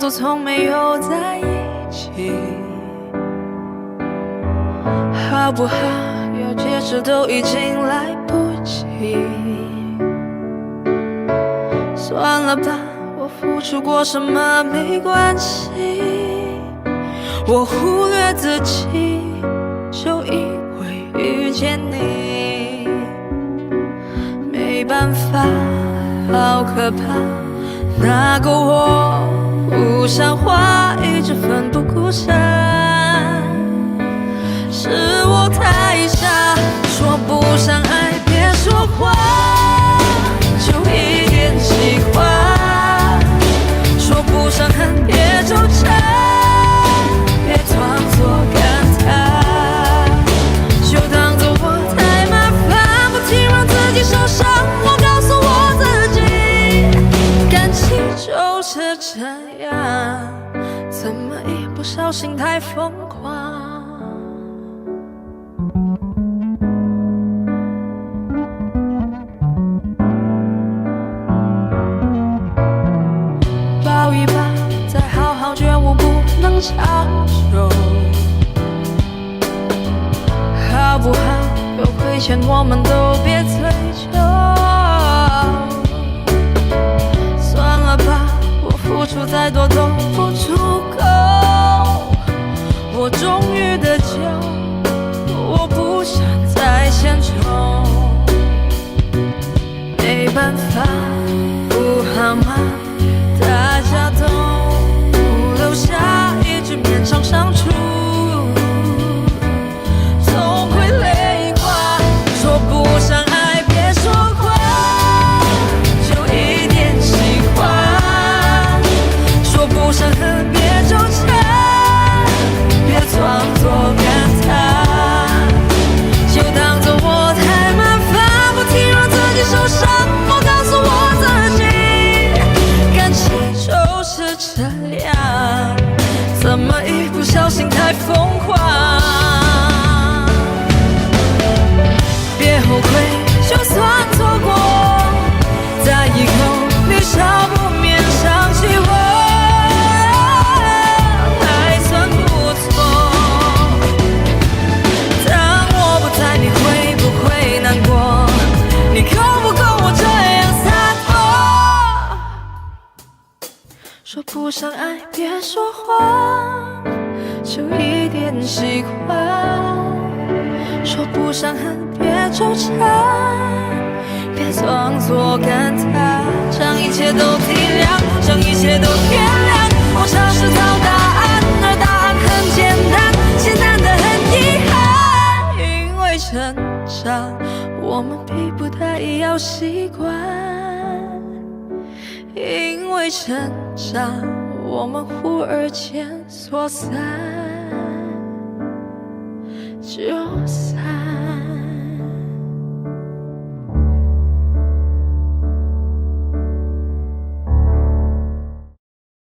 作从没有在一起，好不好？要解释都已经来不及。算了吧，我付出过什么没关系，我忽略自己，就因为遇见你。没办法，好可怕，那个我不像话，一直奋不顾身，是我太傻，说不上爱别说谎，就一点喜欢，说不上恨别纠缠，别装作感叹，就当作我太麻烦，不停让自己受伤。我告诉我自己，感情就是这样，怎么一不小心太疯狂。抱一抱，再好好觉悟，不能长久，好不好？有亏欠我们都别追究。算了吧，我付出再多都不足够。我终于得救，我不想再献丑。没办法，不好吗？大家都留下一直勉强相处，总会累垮。说不上爱别说谎，就一点喜欢，说不上恨别纠缠，别装作感叹，就当作我太麻烦，不停让自己受伤。我告诉我自己，感情就是这样，怎么一不小心太疯狂？别后悔，就算错过，在以后你少不免想起我，还算不错。当我不在，你会不会难过？你够不够我这样洒脱？说不上爱别说谎，就一点喜欢，说不上恨别纠缠，别装作感叹，将一切都体谅，将一切都原谅。我尝试找答案，而答案很简单，简单的很遗憾。因为成长，我们逼不得已要习惯，因为成长，我们忽而间说散就散。